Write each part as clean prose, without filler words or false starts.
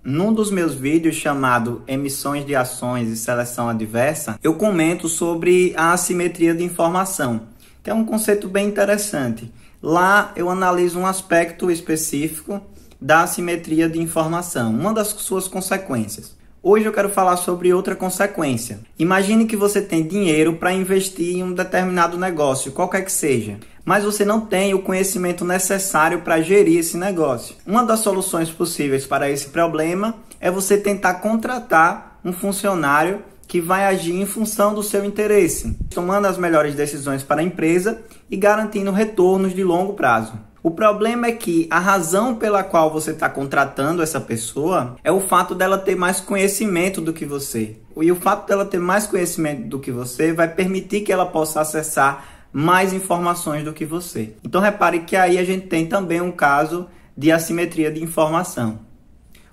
Num dos meus vídeos chamado Emissões de Ações e Seleção Adversa, eu comento sobre a assimetria de informação, que é um conceito bem interessante. Lá eu analiso um aspecto específico da assimetria de informação, uma das suas consequências. Hoje eu quero falar sobre outra consequência. Imagine que você tem dinheiro para investir em um determinado negócio, qualquer que seja, mas você não tem o conhecimento necessário para gerir esse negócio. Uma das soluções possíveis para esse problema é você tentar contratar um funcionário que vai agir em função do seu interesse, tomando as melhores decisões para a empresa e garantindo retornos de longo prazo. O problema é que a razão pela qual você está contratando essa pessoa é o fato dela ter mais conhecimento do que você. E o fato dela ter mais conhecimento do que você vai permitir que ela possa acessar mais informações do que você. Então repare que aí a gente tem também um caso de assimetria de informação.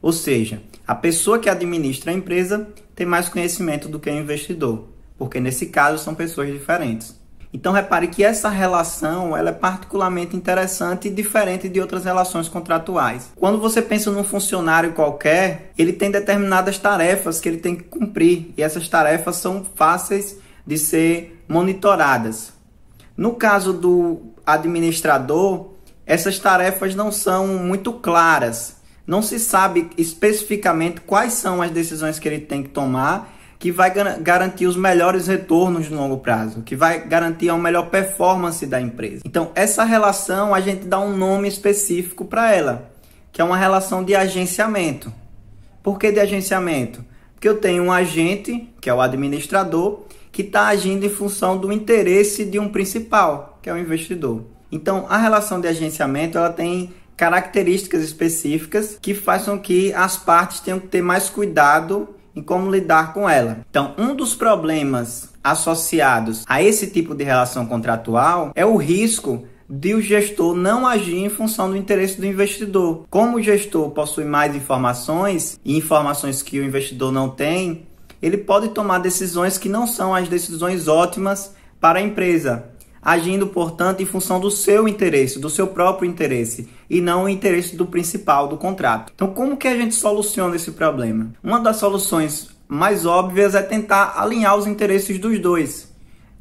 Ou seja, a pessoa que administra a empresa tem mais conhecimento do que o investidor, porque nesse caso são pessoas diferentes. Então repare que essa relação ela é particularmente interessante e diferente de outras relações contratuais. Quando você pensa num funcionário qualquer, ele tem determinadas tarefas que ele tem que cumprir, e essas tarefas são fáceis de ser monitoradas. No caso do administrador, essas tarefas não são muito claras. Não se sabe especificamente quais são as decisões que ele tem que tomar, que vai garantir os melhores retornos no longo prazo, que vai garantir a melhor performance da empresa. Então, essa relação a gente dá um nome específico para ela, que é uma relação de agenciamento. Por que de agenciamento? Porque eu tenho um agente, que é o administrador, que está agindo em função do interesse de um principal, que é o investidor. Então, a relação de agenciamento ela tem características específicas que fazem com que as partes tenham que ter mais cuidado em como lidar com ela. Então, um dos problemas associados a esse tipo de relação contratual é o risco de o gestor não agir em função do interesse do investidor. Como o gestor possui mais informações e informações que o investidor não tem, ele pode tomar decisões que não são as decisões ótimas para a empresa, agindo, portanto, em função do seu interesse, do seu próprio interesse, e não o interesse do principal do contrato. Então, como que a gente soluciona esse problema? Uma das soluções mais óbvias é tentar alinhar os interesses dos dois.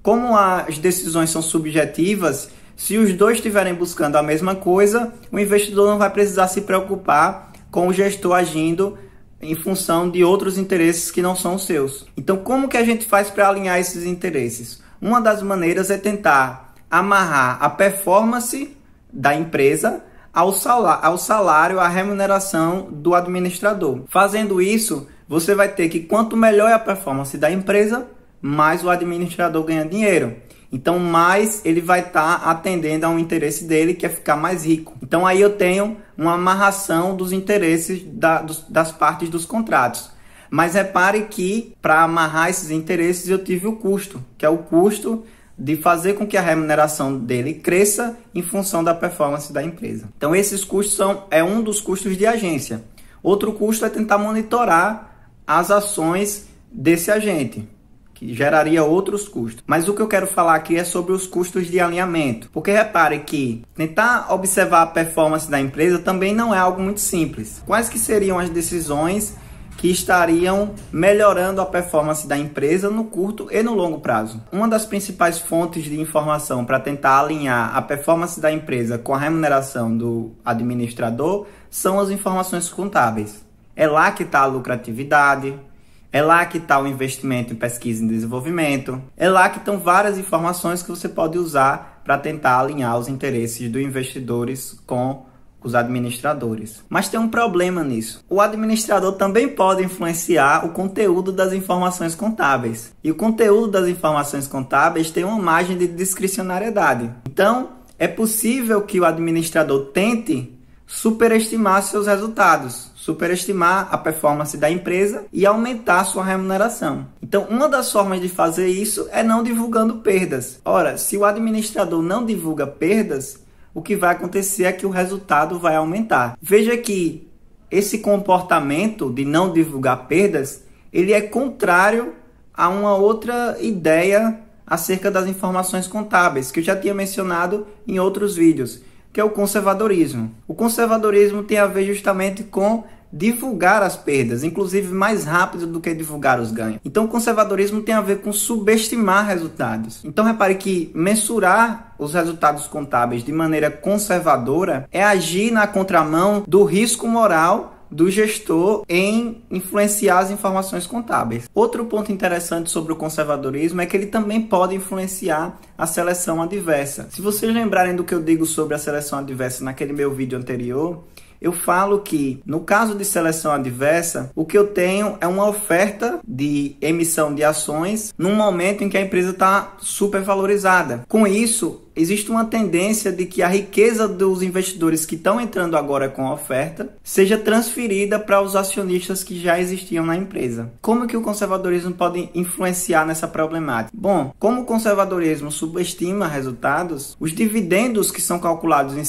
Como as decisões são subjetivas, se os dois estiverem buscando a mesma coisa, o investidor não vai precisar se preocupar com o gestor agindo em função de outros interesses que não são os seus. Então, como que a gente faz para alinhar esses interesses? Uma das maneiras é tentar amarrar a performance da empresa ao salário, à remuneração do administrador. Fazendo isso, você vai ter que quanto melhor é a performance da empresa, mais o administrador ganha dinheiro. Então, mais ele vai estar atendendo a um interesse dele, que é ficar mais rico. Então, aí eu tenho uma amarração dos interesses das partes dos contratos. Mas repare que, para amarrar esses interesses, eu tive o custo, que é o custo de fazer com que a remuneração dele cresça em função da performance da empresa. Então, esses custos é um dos custos de agência. Outro custo é tentar monitorar as ações desse agente, que geraria outros custos. Mas o que eu quero falar aqui é sobre os custos de alinhamento. Porque repare que tentar observar a performance da empresa também não é algo muito simples. Quais que seriam as decisões que estariam melhorando a performance da empresa no curto e no longo prazo? Uma das principais fontes de informação para tentar alinhar a performance da empresa com a remuneração do administrador são as informações contábeis. É lá que está a lucratividade, é lá que está o investimento em pesquisa e desenvolvimento, é lá que estão várias informações que você pode usar para tentar alinhar os interesses dos investidores com os administradores. Mas tem um problema nisso. O administrador também pode influenciar o conteúdo das informações contábeis. E o conteúdo das informações contábeis tem uma margem de discricionariedade. Então, é possível que o administrador tente superestimar seus resultados, superestimar a performance da empresa e aumentar sua remuneração. Então, uma das formas de fazer isso é não divulgando perdas. Ora, se o administrador não divulga perdas, o que vai acontecer é que o resultado vai aumentar. Veja que esse comportamento de não divulgar perdas, ele é contrário a uma outra ideia acerca das informações contábeis, que eu já tinha mencionado em outros vídeos, que é o conservadorismo. O conservadorismo tem a ver justamente com divulgar as perdas, inclusive mais rápido do que divulgar os ganhos. Então o conservadorismo tem a ver com subestimar resultados. Então repare que mensurar os resultados contábeis de maneira conservadora é agir na contramão do risco moral do gestor em influenciar as informações contábeis. Outro ponto interessante sobre o conservadorismo é que ele também pode influenciar a seleção adversa. Se vocês lembrarem do que eu digo sobre a seleção adversa naquele meu vídeo anterior, eu falo que, no caso de seleção adversa, o que eu tenho é uma oferta de emissão de ações num momento em que a empresa está supervalorizada. Com isso, existe uma tendência de que a riqueza dos investidores que estão entrando agora com a oferta seja transferida para os acionistas que já existiam na empresa. Como que o conservadorismo pode influenciar nessa problemática? Bom, como o conservadorismo subestima resultados, os dividendos que são calculados em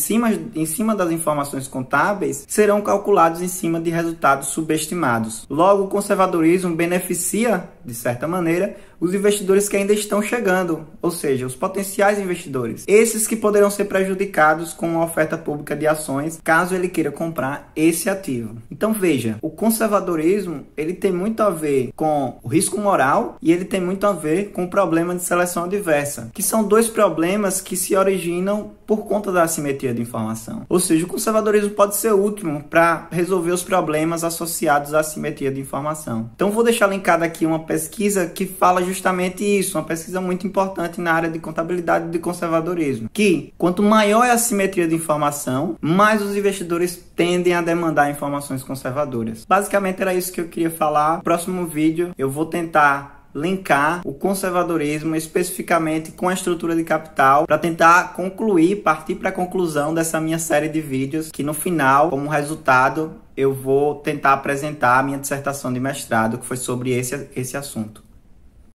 cima das informações contábeis serão calculados em cima de resultados subestimados. Logo, o conservadorismo beneficia, de certa maneira, os investidores que ainda estão chegando, ou seja, os potenciais investidores. Esses que poderão ser prejudicados com uma oferta pública de ações, caso ele queira comprar esse ativo. Então veja, o conservadorismo ele tem muito a ver com o risco moral e ele tem muito a ver com o problema de seleção adversa, que são dois problemas que se originam por conta da assimetria de informação. Ou seja, o conservadorismo pode ser útil para resolver os problemas associados à assimetria de informação. Então vou deixar linkado aqui uma pesquisa que fala justamente isso, uma pesquisa muito importante na área de contabilidade e de conservadorismo, que quanto maior é a assimetria de informação, mais os investidores tendem a demandar informações conservadoras. Basicamente era isso que eu queria falar. No próximo vídeo eu vou tentar linkar o conservadorismo especificamente com a estrutura de capital para tentar partir para a conclusão dessa minha série de vídeos, que no final, como resultado, eu vou tentar apresentar a minha dissertação de mestrado, que foi sobre esse assunto.